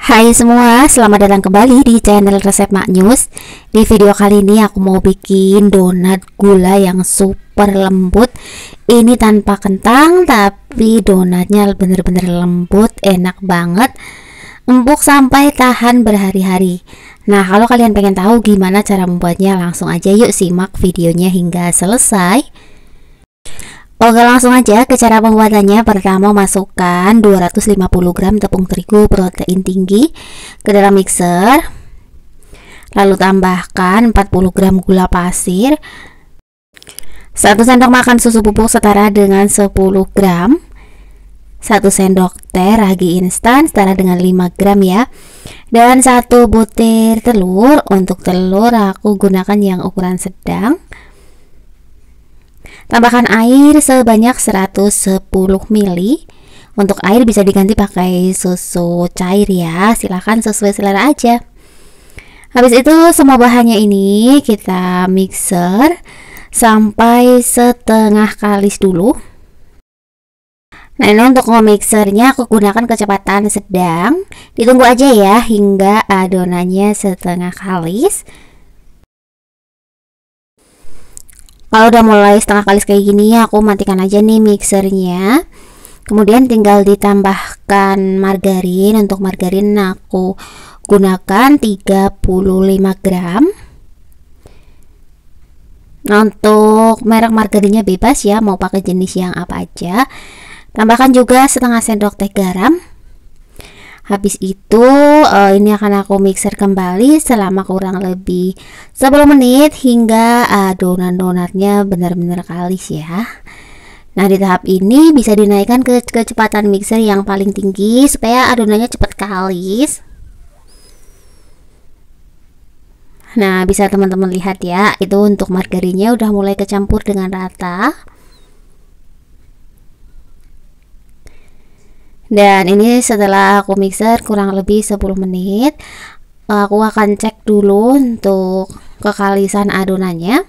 Hai semua, selamat datang kembali di channel Resep Mak News. Di video kali ini aku mau bikin donat gula yang super lembut. Ini tanpa kentang, tapi donatnya bener-bener lembut, enak banget, empuk sampai tahan berhari-hari. Nah, kalau kalian pengen tahu gimana cara membuatnya, langsung aja yuk simak videonya hingga selesai. Oke, langsung aja ke cara pembuatannya. Pertama, masukkan 250 gram tepung terigu protein tinggi ke dalam mixer. Lalu tambahkan 40 gram gula pasir, 1 sendok makan susu bubuk setara dengan 10 gram, 1 sendok teh ragi instan setara dengan 5 gram ya, dan 1 butir telur. Untuk telur aku gunakan yang ukuran sedang. Tambahkan air sebanyak 110 ml. Untuk air bisa diganti pakai susu cair ya, silahkan sesuai selera aja. Habis itu semua bahannya ini kita mixer sampai setengah kalis dulu. Nah, ini untuk mixernya aku gunakan kecepatan sedang. Ditunggu aja ya hingga adonannya setengah kalis. Kalau udah mulai setengah kalis kayak gini, aku matikan aja nih mixernya. Kemudian tinggal ditambahkan margarin. Untuk margarin aku gunakan 35 gram. Nah, untuk merek margarinnya bebas ya, mau pakai jenis yang apa aja. Tambahkan juga setengah sendok teh garam. Habis itu ini akan aku mixer kembali selama kurang lebih 10 menit hingga adonan donatnya benar-benar kalis ya. Nah, di tahap ini bisa dinaikkan ke kecepatan mixer yang paling tinggi supaya adonannya cepat kalis. Nah, bisa teman-teman lihat ya, itu untuk margarinnya udah mulai kecampur dengan rata. Dan ini setelah aku mixer kurang lebih 10 menit, aku akan cek dulu untuk kekalisan adonannya.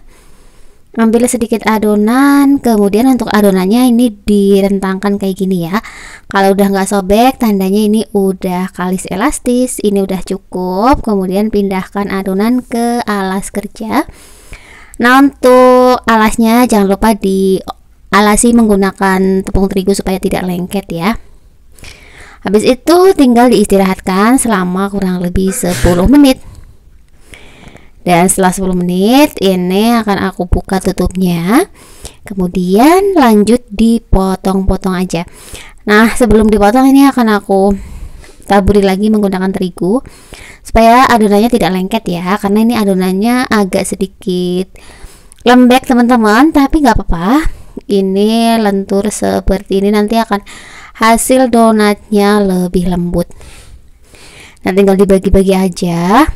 Ambil sedikit adonan, kemudian untuk adonannya ini direntangkan kayak gini ya. Kalau udah nggak sobek, tandanya ini udah kalis elastis, ini udah cukup. Kemudian pindahkan adonan ke alas kerja. Nah, untuk alasnya jangan lupa dialasi menggunakan tepung terigu supaya tidak lengket ya. Habis itu tinggal diistirahatkan selama kurang lebih 10 menit. Dan setelah 10 menit ini akan aku buka tutupnya. Kemudian lanjut dipotong-potong aja. Nah, sebelum dipotong ini akan aku taburi lagi menggunakan terigu supaya adonannya tidak lengket ya, karena ini adonannya agak sedikit lembek teman-teman, tapi nggak apa-apa. Ini lentur seperti ini nanti akan hasil donatnya lebih lembut. Nah, tinggal dibagi-bagi aja.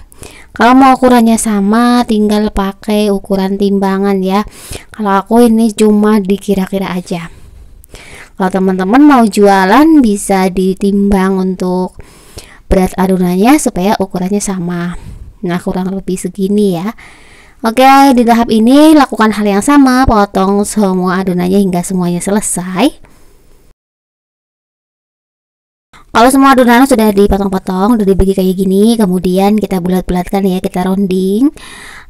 Kalau mau ukurannya sama, tinggal pakai ukuran timbangan ya. Kalau aku ini cuma dikira-kira aja. Kalau teman-teman mau jualan, bisa ditimbang untuk berat adonannya supaya ukurannya sama. Nah, kurang lebih segini ya. Oke, di tahap ini lakukan hal yang sama, potong semua adonannya hingga semuanya selesai. Kalau semua adonan sudah dipotong-potong, sudah dibagi kayak gini, kemudian kita bulat-bulatkan ya, kita rounding.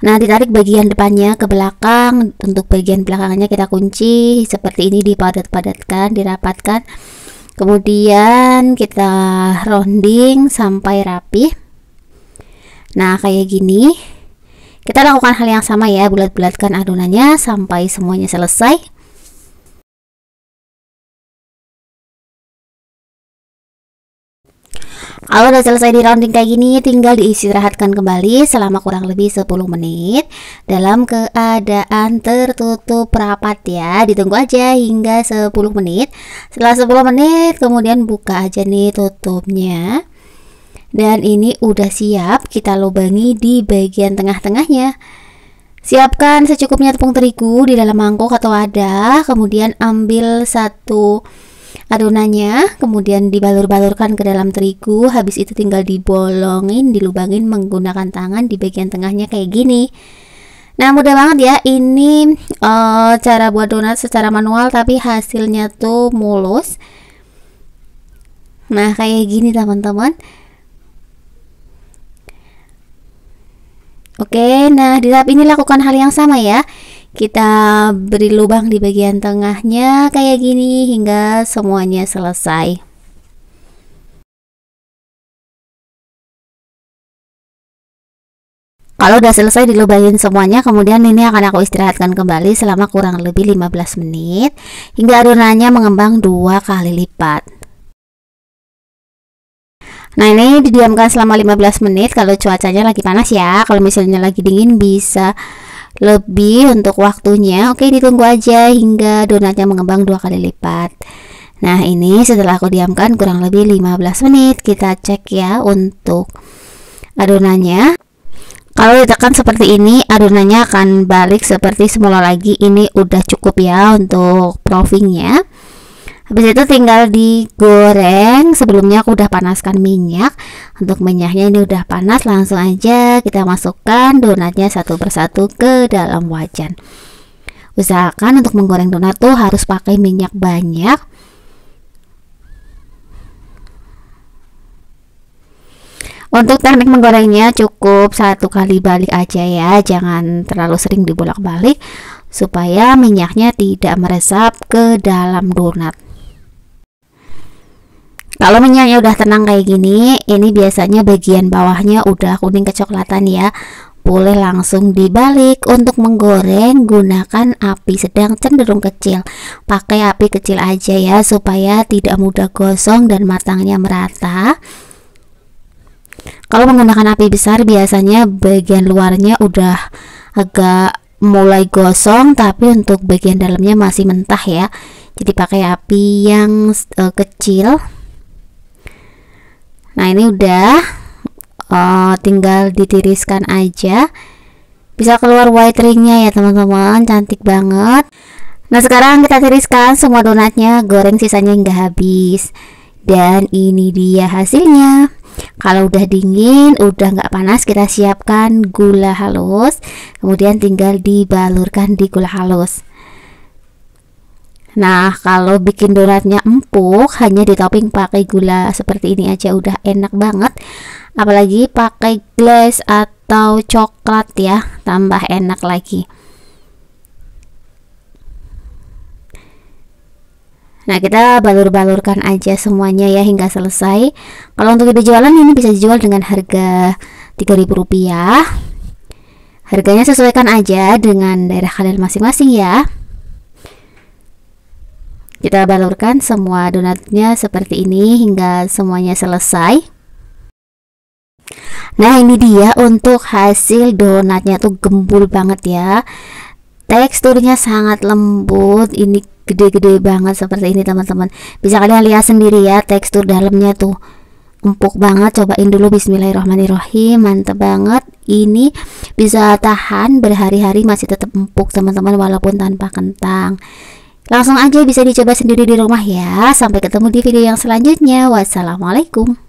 Nah, ditarik bagian depannya ke belakang. Untuk bagian belakangnya kita kunci seperti ini, dipadat-padatkan, dirapatkan. Kemudian kita rounding sampai rapi. Nah, kayak gini. Kita lakukan hal yang sama ya, bulat-bulatkan adonannya sampai semuanya selesai. Kalau udah selesai di rounding kayak gini, tinggal diistirahatkan kembali selama kurang lebih 10 menit dalam keadaan tertutup rapat ya. Ditunggu aja hingga 10 menit. Setelah 10 menit kemudian buka aja nih tutupnya. Dan ini udah siap, kita lubangi di bagian tengah-tengahnya. Siapkan secukupnya tepung terigu di dalam mangkok atau wadah. Kemudian ambil satu adonannya, kemudian dibalur-balurkan ke dalam terigu. Habis itu tinggal dibolongin, dilubangin menggunakan tangan di bagian tengahnya kayak gini. Nah, mudah banget ya. Ini cara buat donat secara manual, tapi hasilnya tuh mulus. Nah, kayak gini teman-teman. Oke, nah di tahap ini lakukan hal yang sama ya. Kita beri lubang di bagian tengahnya kayak gini hingga semuanya selesai. Kalau udah selesai dilubangin semuanya, kemudian ini akan aku istirahatkan kembali selama kurang lebih 15 menit hingga adonannya mengembang 2 kali lipat. Nah, ini didiamkan selama 15 menit kalau cuacanya lagi panas ya. Kalau misalnya lagi dingin bisa lebih untuk waktunya. Oke, ditunggu aja hingga donatnya mengembang 2 kali lipat. Nah, ini setelah aku diamkan kurang lebih 15 menit, kita cek ya untuk adonannya. Kalau ditekan seperti ini, adonannya akan balik seperti semula lagi. Ini udah cukup ya untuk proofingnya. Habis itu tinggal digoreng. Sebelumnya aku udah panaskan minyak. Untuk minyaknya ini udah panas, langsung aja kita masukkan donatnya satu persatu ke dalam wajan. Usahakan untuk menggoreng donat tuh harus pakai minyak banyak. Untuk teknik menggorengnya cukup 1 kali balik aja ya, jangan terlalu sering dibolak-balik supaya minyaknya tidak meresap ke dalam donat. Kalau minyaknya udah tenang kayak gini, ini biasanya bagian bawahnya udah kuning kecoklatan ya. Boleh langsung dibalik. Untuk menggoreng gunakan api sedang cenderung kecil. Pakai api kecil aja ya supaya tidak mudah gosong dan matangnya merata. Kalau menggunakan api besar biasanya bagian luarnya udah agak mulai gosong, tapi untuk bagian dalamnya masih mentah ya. Jadi pakai api yang kecil. Nah, ini udah tinggal ditiriskan aja. Bisa keluar white ringnya ya teman-teman, cantik banget. Nah, sekarang kita tiriskan semua donatnya, goreng sisanya hingga habis. Dan ini dia hasilnya. Kalau udah dingin, udah nggak panas, kita siapkan gula halus. Kemudian tinggal dibalurkan di gula halus. Nah, kalau bikin donatnya empuk, hanya ditopping pakai gula seperti ini aja udah enak banget. Apalagi pakai glaze atau coklat ya, tambah enak lagi. Nah, kita balur-balurkan aja semuanya ya hingga selesai. Kalau untuk ide jualan ini bisa dijual dengan harga Rp3.000. Harganya sesuaikan aja dengan daerah kalian masing-masing ya. Kita balurkan semua donatnya seperti ini hingga semuanya selesai. Nah, ini dia untuk hasil donatnya tuh gembul banget ya. Teksturnya sangat lembut. Ini gede-gede banget seperti ini teman-teman. Bisa kalian lihat sendiri ya, tekstur dalamnya tuh empuk banget. Cobain dulu, bismillahirrahmanirrahim. Mantep banget. Ini bisa tahan berhari-hari masih tetap empuk teman-teman, walaupun tanpa kentang. Langsung aja bisa dicoba sendiri di rumah ya. Sampai ketemu di video yang selanjutnya. Wassalamualaikum.